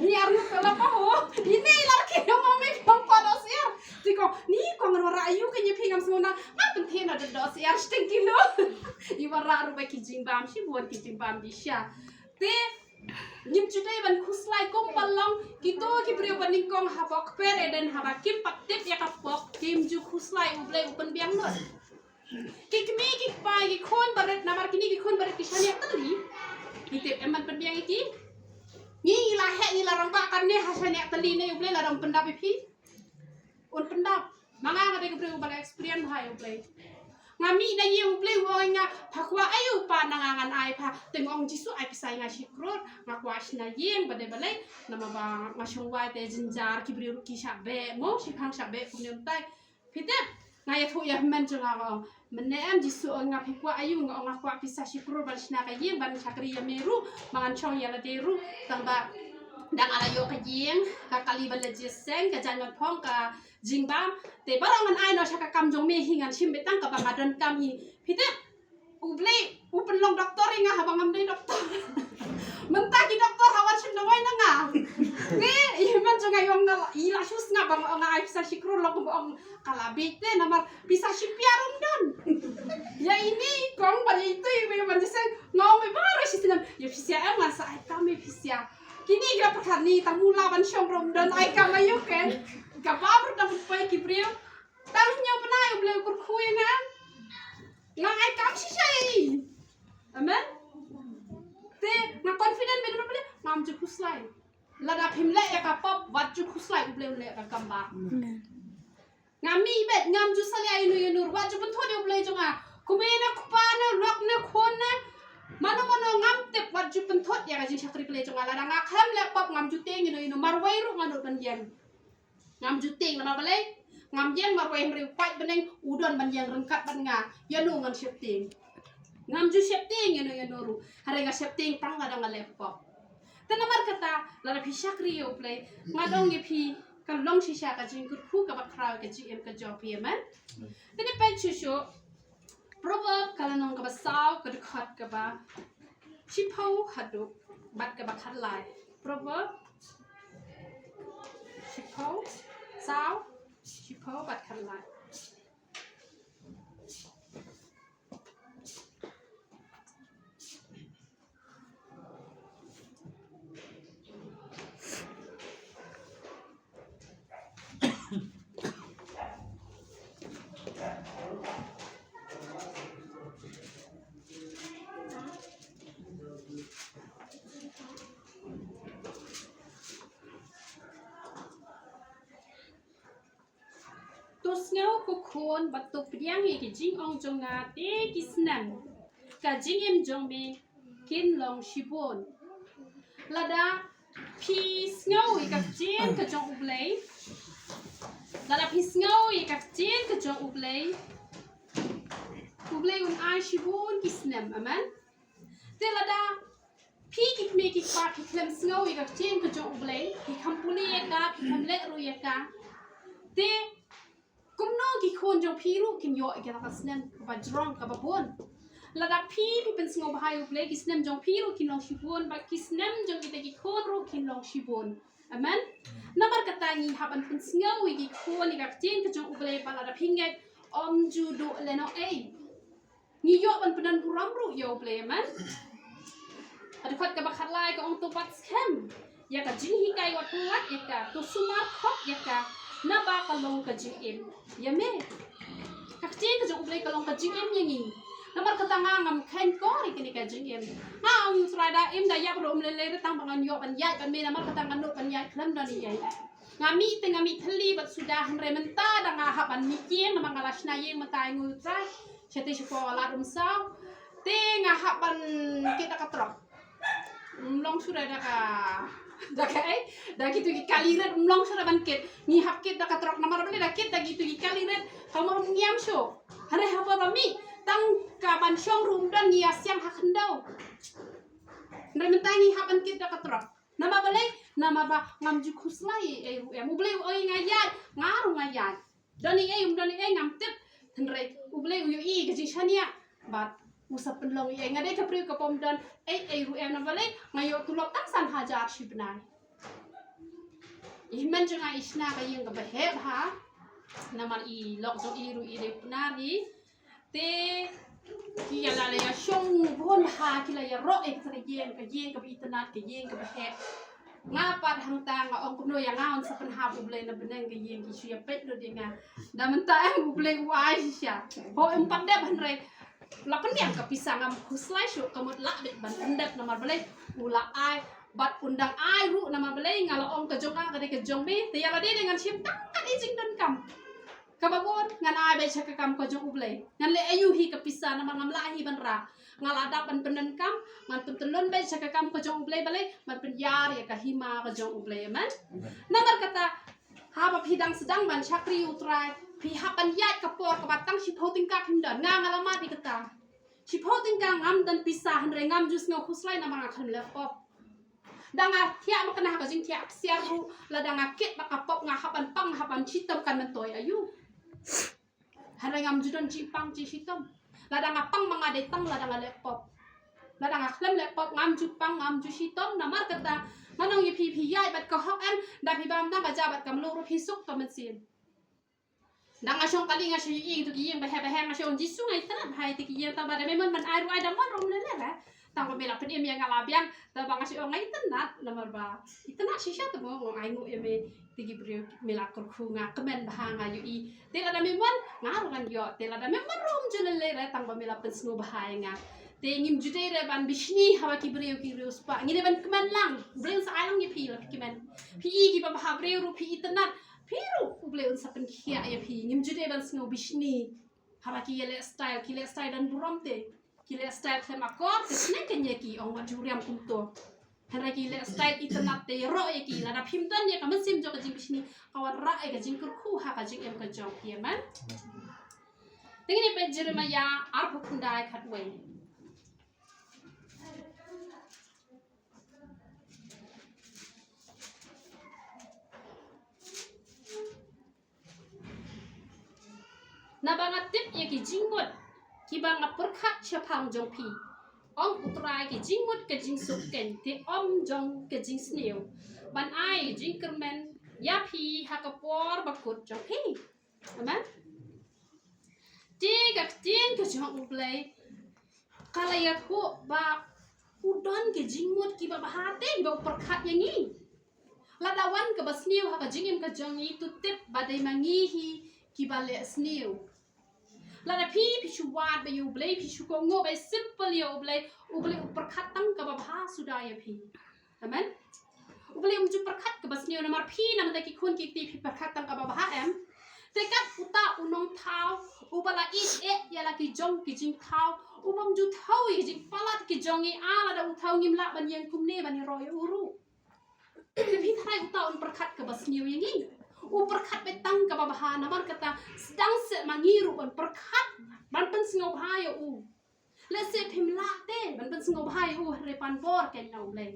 ni ar nu kala pa ho ini lar ki no me pom pa do si ya ti ko ni ko ngar wara ayu ka ni phingam sona ma pen the na do si ya 10 kilo i wara ru ba ki jing bam shi buat ki jing bam di sha te nim chute ban khuslai kom balong kito ki priyo baning kong habok per eden haba kim patip ya kapok kim ju khuslai uble upan biang not kikmi ki pai ki khon baret namar kini ki khon baret kisani akli kitip eman pan biang iki ni la he ni la ramba kan ne hasani akli ne uble la ram pendap pi un pendap manga ngade ki priyo bal experience hai uble ngami na ye uble wo nga phakwa ayu pa nangangan ai pha tengong jisu ai pisai nga shikrot ngakwa shna yeng bade balai nama ba ngashongwa te jinjar ki bri ki shabe mo shikhang shabe kumnyam tai phite nga ye thu ya men chunga menem jisu ngap hikwa ayu ngak kwa pisah shikru bal shna kayeng ban chakri yameru mangan chong yala deru tamba dang ala yo kayeng ka kali bal jeseng ka jangan phong ka jingbam te barangan ai no shaka kam jong me hingan shim betang ka bangadon kam hi pite ublei upen long doktor inga habangam dei doktor mentaki doktor hawan shin dawai na nga nge iman jong ayong na ila shus nga bang nga ai pisah shikru lo ko kalabite namar pisah shipiarum don ya ini kong bali itu ibu yang macam ngau me baru sih senam ya pisah emang sa ai kami pisah kini kita pakai ni tamu lawan syong dan ai kami yuk kan kapal dapat pai kibriu tangnya pernah yang beli kurkuy kan ngang ai kami sih sih amen te ngang confident betul beli ngam cukup slide lada pimle ya kapop wat cukup slide beli beli gambar ngami bet ngam jusali ayu nur wat cukup tuh dia beli jonga kumena kupana lokna khona mano ngam tep wat jupen thot ya gaji sakri ple jonga la nga kham le pop ngam juteng ino marwai ru ngano ban yen ngam juteng na balai ngam yen marwai mri pai beneng udon ban yang rengkat ban nga yanu ngan shepting ngam ju shepting ino ru hare nga shepting tang ga dang le pop tanamar kata la phi sakri yo ple ngadong ye phi kan long shisha ka jing ku ka ba khrau ka ji em ka job ye man tene pe chu proverb kalanong ka ba saw ka khot ka ba shipau hadu bat ka ba khat lai proverb shipau saw shipau bat khat lai Ngau ko khon bat to priang ye ki jing ong jonga te kisnan ka jing em jong me kin long shibon lada pi ngau ye ka jen ka jong ublei lada pi ngau ye ka jen ka jong ublei un ai shibon kisnam aman te lada pi ki me ki pa ki klem ngau ye ka jen ka jong ublei ki kampuni ye ka ki kamle ru ye ka te kumno ki khon jong phiru kin yo ikela ka snem ba drong ka ba bon lada phi pen sngo bahai u play ki snem jong phiru kin long shibon ba ki snem jong ite ki khon ru kin long shibon amen namar kata ni haban pen sngo ki khon ni ka tin ka jong u play ba lada phinge om ju do le no ei ni yo ban pedan kuram ru yo play amen ada khat ka ba khat lai ka ong to bat scam ya ka jin hi kai wat lat ya ka to sumar khop ya ka na ba kalong ka jing em yame kakchen ka jong play kalong ka jing em yangi namar kata ngam khen ko ri kini ka jing em na ong trada em da yak rom le le tang bangan yo ban yai ban me namar kata nganu ban yai klam da ni yai ngami te ngami thli bat sudah han re menta da nga ha ban mi kien namang alas na yeng matai ngu trai chete shko ala dum saw te nga ha ban kita ka trop long sudah da ka dakai dah gitu kaliret umlong sudah bangkit ni hapkit dah katrok namar beli dah kita gitu kaliret kamu ngiam show hari apa kami tang kapan syong rum dan nias yang hak hendau nementangi hapan kita katrok nama beli nama ba ngamju kuslai mu beli oi ngayat ngaru ngayat doni ngam tip tenrek u beli uyu i gaji shania bat usap penlong ye ngade ka priu ka pom dan ru em na bale ngayo tulok tak san hajar shibnai iman janga isna ka yeng ka bahe ha namar i lok jo i ru i de punari te ki ya la ya shong bon ha ki la ya ro e ka yeng ka internet ka yeng ka bahe ngapat hang ta nga ong kuno ya ngaon sa penha bu ble na beneng ka yeng ki suya pet do de nga da menta bu ble wa sya ho empat de ban re lapan yang kepisang ngam kuslai syuk kamut lak bet ban endep nama belai ula ai bat undang ai ru nama belai ngalo ong ke jong a ke jong be te yala de dengan sim tang kan ijing dan kam kababon ngan ai be chaka kam ko jong ublai ngan le ayu hi kepisang nama ngam lahi ban ra ngala dapan penen kam ngan tum telon be chaka kam ko jong ublai balai man pen yar ya ka hima ko jong ublai man namar kata haba hidang sedang ban chakri utrai พี่ฮับปัญญากับปอดกับบัดตั้งชิโพติงกาพิมเดินงามมาละมาดีกตาชิโพติงกางามดันพิสาหันแรงงามจุสเงาคุสไลนามังคันเล็บปอบดังอาเทียมันกันหากับจิงเทียเสียรู้และดังอาเก็ตบักปอบงาฮับปันปังฮับปันชิตตมกันมันตัวอายุหันแรงงามจุดันจิปังจิชิตตมและดังอาปังมังอาเดตังและดังอาเล็บปอบและดังอาเคลมเล็บปอบงามจุปังงามจุชิตตมนามัดกตามันน้องยีพี่ใหญ่บัดก็ฮอกอันดาพี่บามดังอาจาบัดกำลูกพี่สุกตัวมันเสียดังอาชงกะลิงอาชยิงตุกี้ยิงไปแห่อาชงจิสุงไอ้ตระไทยตุกี้ยิงตาบาดไม่มันไอ้รู้ไอ้ดำมันรวมเลยแหละต่างกันเวลาเป็นยังงาลาเบียงแต่บางอาชงไอ้ตนัดนำมาบ้าตนัดชิชาตัวมองไอ้งูตุกี้บริวเวลากรคูงาคอมเมนต์บ้างอายุอีเดลาดาไม่มันงารุกันยอเดลาดาไม่มันรวมจุลเลยต่างกันเวลาเป็นสโนบ้างาแต่ยิมจุดเดย์บันบิชนีฮาวากิบริวสปะงี้เดบันคอมเมนต์ลังบริวสไอ้ลังยี่พี่ละคอมเมนต์พี่อีกี่บ้าบริวรูพี่ตนัดพี่รู้อุบเลยอุนสับเป็นเขียไอพี่ยิมจุดเดบันสโนบิชนีฮาวากิเลสไตล์ดันบุรมเตกิเลสไตล์เทมากอร์แต่สเนกันยากีองวัดจูเรียมคุมตัวฮารากิเลสไตล์อิตนัดเตโรยากีละดับพิมพ์ตันยาก็มันซิมจอกจิมบิชนีเขาว่าระไอกับจิงคุคู่ฮากกับจิงเอ็มกับจองเพียมันทีนี้เป็นเจอร์มายาอาร์บุคุนได้ขัดเวนาบางอาทิตย์ยังกิจิงมดที่บางอาปรคัดเชพังจงพีองอุตรายกิจิงมดกิจิงสุกเกนที่อมจงกิจิงสเนียวบันไอจิงกระเมนยาพีฮักปอร์บักกุดจงพีเห็นไหมจีกับจีนก็จงอุบเลยกาลยาทุบาอุดอนกิจิงมดกิบาฮาเต้กิบาปรคัดอย่างนี้ลาดาวันกับบสเนียวฮักจิงเอ็มกับจงอีตุติบบาดมางีฮีกิบาเลสเนียวแล้วพี่ชูวาดไปอยู่เบลย์พี่ชูกงโง่ไปซิมเปิลอยู่เบลย์อุบเลยอุปคัดตั้งกับบ้าสุดายพี่เห็นไหมอุบเลยอุจุประคัดกับสเนียวนำมาพี่นำแต่กี่คนกี่ตีพี่ประคัดตั้งกับบ้าแต่กับอุตาอุนองเท้าอุบละอีเอะยาละกี่จงกี่จิงเท้าอุบังจุเท้ากี่จิงฟาลัดกี่จงอีอาละดาอุเท้ายิมละบันยังคุมเน่บันยรอยอุรุแต่พี่ไทยอุตาอุนประคัดกับสเนียวอย่างนี้อุปคัดไปตั้งกับบ้านามันกตาดังเสมางีรูอันประคัดมันเป็นสงบหายอูและเสพิมละเต้มันเป็นสงบหายอูเรปันบอร์แกนนาอุเลย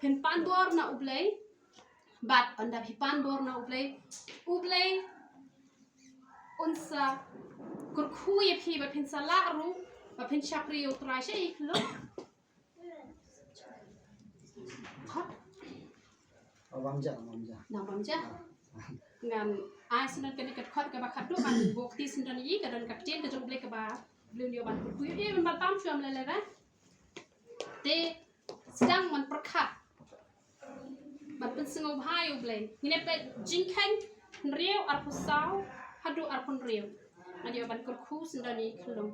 เห็นปันบอร์นาอุเลยบัดอันดับฮิปันบอร์นาอุเลยอุนซากรคุยพี่แบบเห็นสละรู้แบบเห็นชักเรียวตรายใช่อีกลูกเอาวางจ้ะน้ำวางจ้ะงานไอ้สนันกันกัดขัดกับบักขัดด้วยมันบวกที่สนันยี่กับดันกับเจนกับจงเบลกับบ้าเรื่องเดียวมันคุยมันมาตามชวมเลยนะแต่สังมันประคัดมันเป็นสงบหายอยู่เลยนี่เนี่ยเป็นจิงแข็งเรียวอาร์พุสาวฮัดดูอาร์พุนเรียวอันเดียวมันก็คู่สนันยี่ขลุ่ม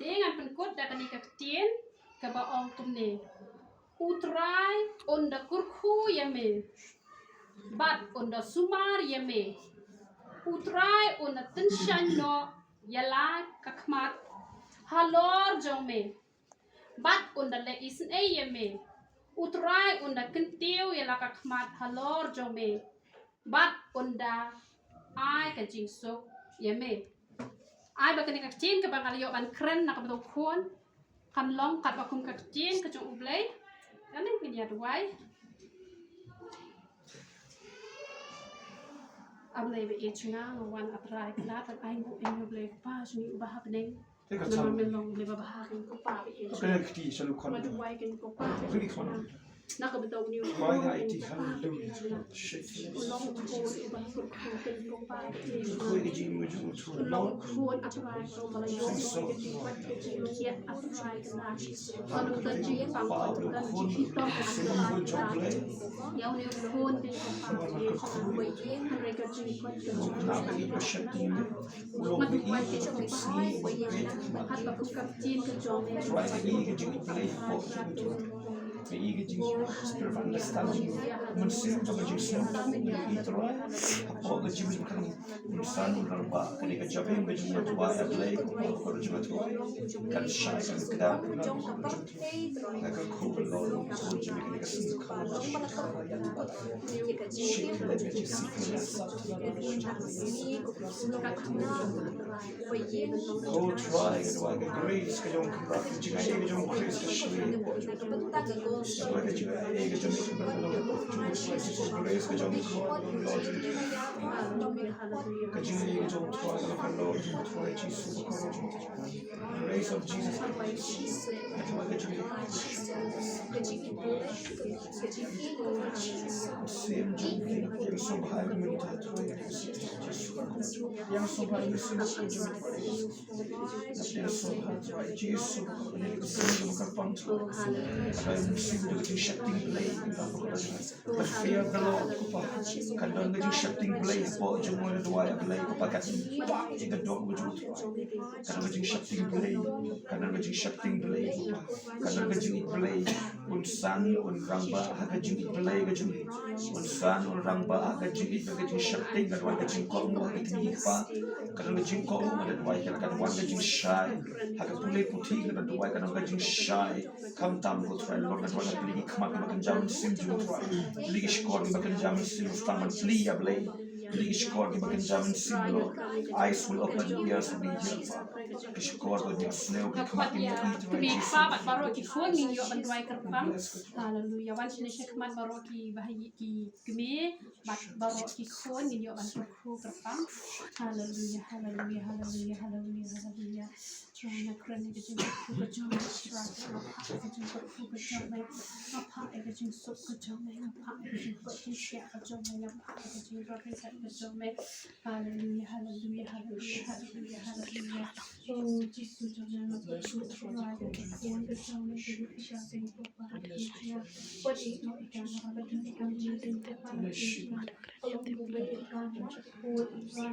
dengan pengkod dapat dikatakan kepada orang tumne utrai onda kurku yame bat onda sumar yame utrai onda tenshan no yala kakmat halor jome bat onda le isin yame utrai onda kentiu yala kakmat halor jome bat onda ai kajingsuk yame ai bakan ni kacin ke bang aliyo ban keren nak betul kuan kan long kat bakum kacin ke cung ublay kan ni dia duai am lebe etchinga wan aprai klat an ai mu en ble pa shni ba happening 这个 มัน 唱， มันลงเลยba ha kin ko pa be 这 etchinga 个地上路看 ma， du wai kin ko pa 这里看， na ka bitaw ni 我个 IT 看路， shit， long ko ba ko kin ko pa 我个节目就出 long 了， ko aprai ko ma yo ko ki wat ki ya aprai kana anu ta ji pang ko ta ji to aprai yaw ni ko kin ko pa be etchinga han re ka ji ko kin 那个一个设定，我 มา 个 ดู 一 ไว้ 个 ที่ 就 จะ 是 ไป 死 ให้ 我 ไว้ 一 ยัง 个 นะพัดกับกับจีนกับจอมเนี่ย try the ego to play for the ego to spirit of understanding มันสิ่งที่มันจะสนุกอีกตัวพอก็จะมีคำมันสั่นมันบ้าคันนี้ก็จะเป็นก็จะมาตัวอะไรก็พอก็จะมาตัวกันใช้กันกระดาษกันแล้วก็คู่กันแล้วคนจะมีกันสิ่งเขาสิ่งที่เราจะสิ่งที่เราเขา try กันว่ากัน grace ก็ยังคำรักจริงๆเองก็ยัง grace ก็ช่วยว่ากันจริงๆเองก็จะมีกันแล้ว grace ก็ยังคอย Lord ก็จริงๆเองก็ยัง try กันแล้ว Lord try Jesus ก็ยัง grace of Jesus ก็ว่ากันจริงเสียงจริงๆยังสบายไม่ได้ทำยังสบายไม่สิ่งที่จะยังสบายทำ Jesus ก็ยังสิ่งที่มันฟังทุกอะไรสิ่งที่จะ shifting blade the fear of the Lord ก็ปะกันนั่นก็จะ shifting blade พอจะมองดูว่า blade ก็ปะกันปังจะกระโดดมาจุดกันนั่นก็จะ shifting blade กันนั่นก็จะ shifting blade กันนั่นก็จะ blade อุนสันอุนรังบะก็จะ blade ก็จะอุนสันอุนรังบะก็จะ shifting กันวันก็จะกองว่าก็จะอีกปะกันนั่นก็จะกองมาดูว่ากันวันก็จะ shine หากผู้เล่นผู้ที่กันดูว่ากันนั่นก็จะ shine คำตามก็ทรายลงกันวันก็จะขมักมันจะมันซิมจุดทรายลิกสกอร์มันจะมันซิมฟังมันพลีอับเลยลิกสกอร์มันจะมันซิมโล eyes will open ears will be healed ลิกสกอร์ก็จะสเนลก็ขมักมันจะอีทไว้ มีฟ้าบัดบารอกีคนมีอยู่บันไว้กระฟังฮาเลลูยาวันชินเชคมันบารอกีบาฮีกีกเมบัดบารอกีคนมีอยู่บันครูกระฟังฮาเลลูยาฮาเลลูยาฮาเลลูยาฮาเลลูยาฮาเลลูยาทรายนักเรียนก็จะครูกระจงทรายนักพากก็จะครูกระจงเลยนักพากก็จะสุกกระจงเลยนักพากก็จะเปิดที่เสียกระจงเลยนักพากก็จะรอดให้ใส่กระจงเลยฮาเลลูยาฮาเลลูยาฮาเลลูยาฮาเลลูยาฮาเลลูยาโอ้จิสุจงนักชูทรายก็จะควรกระจงเลยจะรู้ที่จะเป็นตัวปาร์ตี้เชียวันนี้เราอีกการเราเป็นการยืนเป็นตัวปาร์ตี้เชียอารมณ์บุเบกการพูดอีกการ